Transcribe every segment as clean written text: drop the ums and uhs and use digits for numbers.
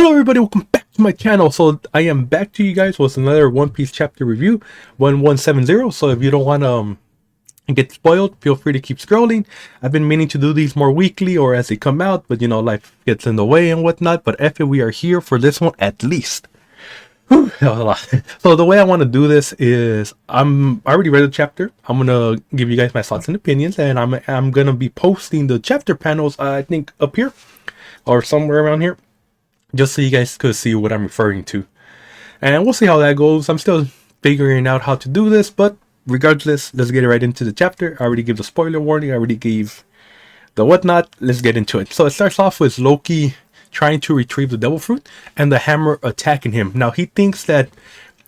Hello everybody, welcome back to my channel. So I am back to you guys with another One Piece chapter review, 1170. So if you don't want to get spoiled, feel free to keep scrolling. I've been meaning to do these more weekly or as they come out, but you know, life gets in the way and whatnot. But F it, we are here for this one at least. Whew, that was a lot. So the way I want to do this is I already read the chapter. I'm gonna give you guys my thoughts and opinions, and I'm gonna be posting the chapter panels, I think up here or somewhere around here, just so you guys could see what I'm referring to. And we'll see how that goes. I'm still figuring out how to do this, but regardless, let's get right into the chapter. I already gave the spoiler warning. I already gave the whatnot. Let's get into it. So it starts off with Loki trying to retrieve the devil fruit and the hammer attacking him. Now he thinks that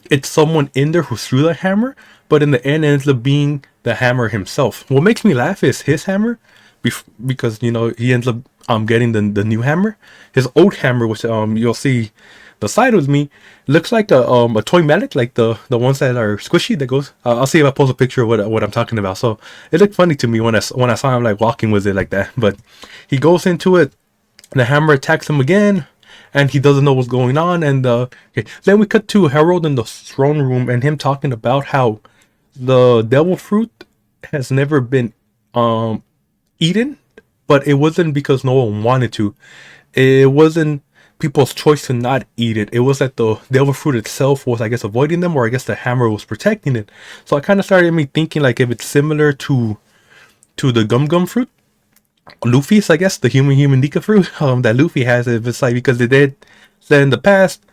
it's someone in there who threw the hammer, but in the end it ends up being the hammer himself. What makes me laugh is his hammer, because you know he ends up getting the new hammer. His old hammer, which you'll see the side with me, looks like a toy medic, like the ones that are squishy that goes. I'll see if I post a picture of what I'm talking about. So it looked funny to me when I saw him like walking with it like that. But he goes into it, the hammer attacks him again, and he doesn't know what's going on. And okay, then we cut to Harold in the throne room and him talking about how the devil fruit has never been eaten, but it wasn't because no one wanted to. It wasn't people's choice to not eat it. It was that the devil fruit itself was, I guess, avoiding them, or I guess the hammer was protecting it. So I kind of started me thinking like if it's similar to the gum fruit, Luffy's, I guess, the human Nika fruit that Luffy has. If it's like because they did say in the past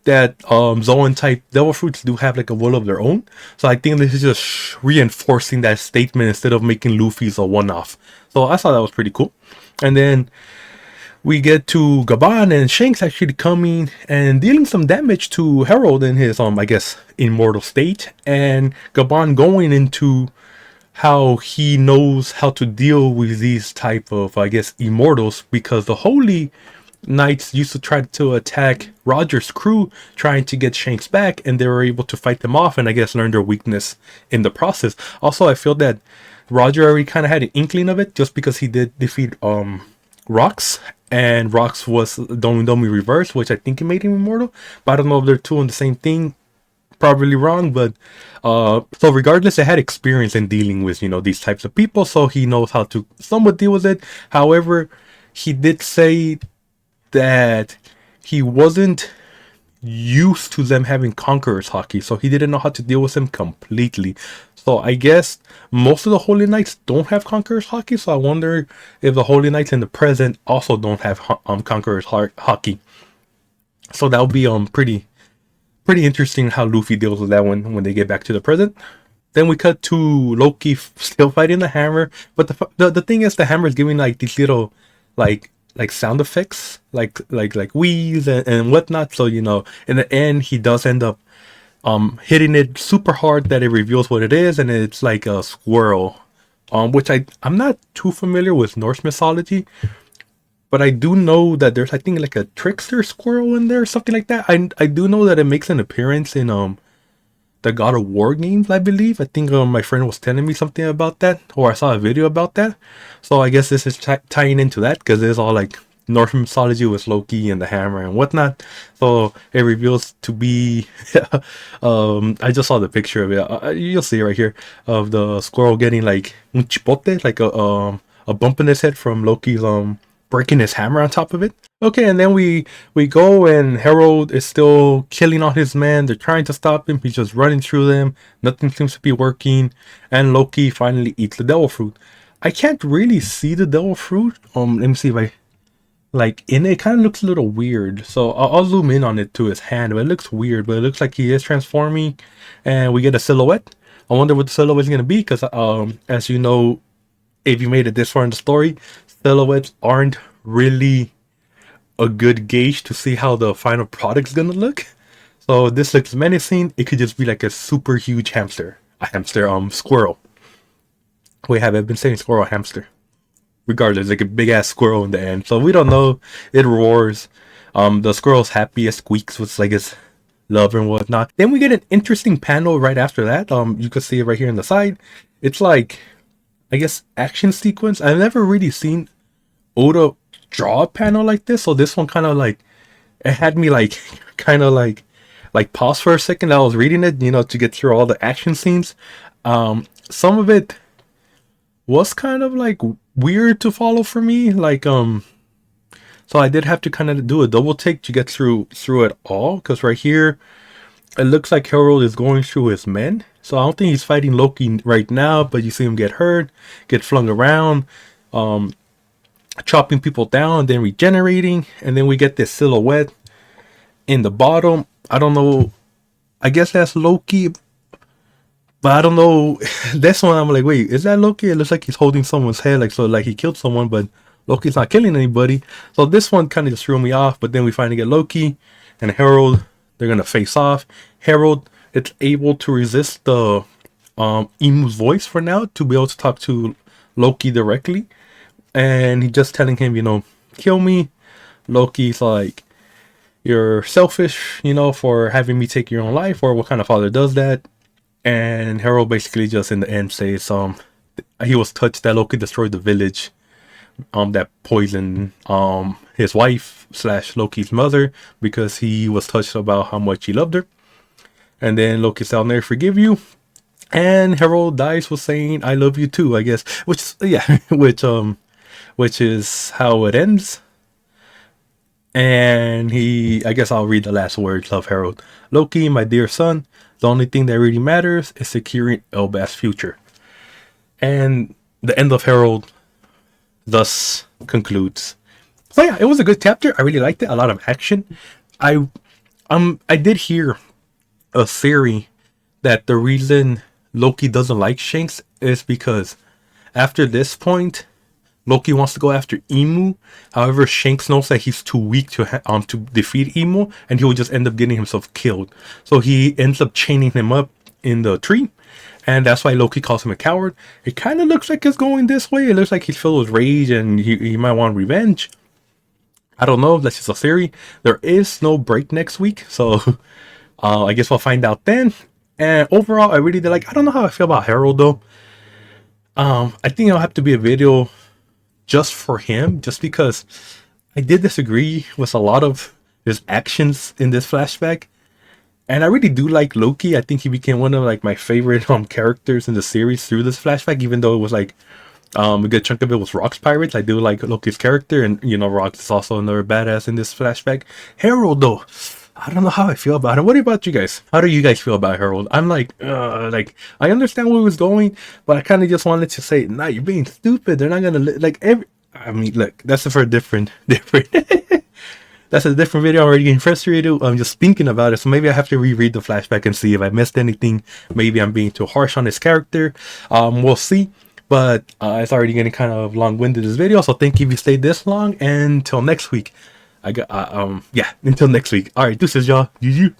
that Zoan type devil fruits do have like a will of their own. So I think this is just reinforcing that statement instead of making Luffy's a one-off. So I thought that was pretty cool. And then we get to Gaban and Shanks actually coming and dealing some damage to Harold in his I guess immortal state, and Gaban going into how he knows how to deal with these type of, I guess, immortals, because the Holy Knights used to try to attack Roger's crew trying to get Shanks back, and they were able to fight them off and I guess learn their weakness in the process. Also, I feel that Roger already kind of had an inkling of it just because he did defeat Rox, and Rox was Domi Domi reverse, which I think it made him immortal, but I don't know if they're two on the same thing. Probably wrong, but so regardless, I had experience in dealing with, you know, these types of people, so he knows how to somewhat deal with it. However, he did say that he wasn't used to them having Conqueror's Haki, so he didn't know how to deal with them completely. So I guess most of the Holy Knights don't have Conqueror's Haki, so I wonder if the Holy Knights in the present also don't have Conqueror's Haki. So that would be pretty interesting how Luffy deals with that one when they get back to the present. Then we cut to Loki still fighting the hammer, but the thing is, the hammer is giving like these little like sound effects, like wheeze and whatnot. So you know, in the end, he does end up hitting it super hard that it reveals what it is, and it's like a squirrel, which I'm not too familiar with Norse mythology, but I do know that there's, I think, like a trickster squirrel in there, something like that. I do know that it makes an appearance in the God of War games, I believe. I think my friend was telling me something about that, or I saw a video about that. So I guess this is tying into that, because it's all like Norse mythology with Loki and the hammer and whatnot. So it reveals to be I just saw the picture of it. You'll see it right here, of the squirrel getting like un chipote, like a bump in his head from Loki's breaking his hammer on top of it. Okay, and then we go, and Harold is still killing all his men. They're trying to stop him. He's just running through them. Nothing seems to be working, and Loki finally eats the devil fruit. I can't really see the devil fruit. Let me see if I like in it. It kind of looks a little weird, so I'll zoom in on it to his hand. But it looks weird, but it looks like he is transforming, and we get a silhouette. I wonder what the silhouette is gonna be, because as you know, if you made it this far in the story, silhouettes aren't really a good gauge to see how the final product's gonna look. So this looks menacing. It could just be like a super huge hamster, squirrel. Wait, have I been saying squirrel, hamster? Regardless, like a big ass squirrel in the end. So we don't know. It roars. The squirrel's happy. It squeaks with like his love and whatnot. Then we get an interesting panel right after that. You can see it right here on the side. It's like, I guess, action sequence. I've never really seen Oda draw a panel like this, so this one kind of like it had me like kind of like pause for a second. I was reading it, to get through all the action scenes. Some of it was kind of like weird to follow for me. So I did have to kind of do a double take to get through it all, because right here it looks like Harold is going through his men. So I don't think he's fighting Loki right now, but you see him get hurt, get flung around, chopping people down, then regenerating, and then we get this silhouette in the bottom. I don't know. I guess that's Loki, but I don't know. This one I'm like, wait, is that Loki? It looks like he's holding someone's head, like so, like he killed someone, but Loki's not killing anybody. So this one kind of just threw me off. But then we finally get Loki and Harold. They're gonna face off. Harold, it's able to resist the Emu's voice for now to be able to talk to Loki directly, and he's just telling him, kill me. Loki's like, you're selfish, for having me take your own life, or what kind of father does that? And Harold basically just in the end says, he was touched that Loki destroyed the village, that poisoned his wife / Loki's mother, because he was touched about how much he loved her. And then Loki said, I'll never forgive you. And Harold dies with saying, I love you too, I guess. Which, yeah, which is how it ends. And I guess I'll read the last words of Harold. Loki, my dear son, the only thing that really matters is securing Elbaf's future. And the end of Harold thus concludes. So yeah, it was a good chapter. I really liked it. A lot of action. I did hear a theory that the reason Loki doesn't like Shanks is because after this point, Loki wants to go after Emu. However, Shanks knows that he's too weak to defeat Emu, and he will just end up getting himself killed. So he ends up chaining him up in the tree, and that's why Loki calls him a coward. It kind of looks like it's going this way. It looks like he's filled with rage, and he might want revenge. I don't know. That's just a theory. There is no break next week, so I guess we'll find out then. And overall, I really did I don't know how I feel about Harold though. I think it'll have to be a video just for him, just because I did disagree with a lot of his actions in this flashback. And I really do like Loki. I think he became one of my favorite characters in the series through this flashback, even though it was a good chunk of it was Rock's Pirates. I do like Loki's character, and Rock is also another badass in this flashback. Harold though, I don't know how I feel about him. What about you guys? How do you guys feel about Harold? I'm I understand where he was going, but I kind of just wanted to say, nah, you're being stupid. They're not gonna I mean, look, that's for a different. That's a different video. I'm already getting frustrated. I'm just thinking about it. So maybe I have to reread the flashback and see if I missed anything. Maybe I'm being too harsh on his character. We'll see. But it's already getting kind of long-winded, this video. So thank you if you stayed this long. And until next week. Until next week. All right, deuces, y'all. GG.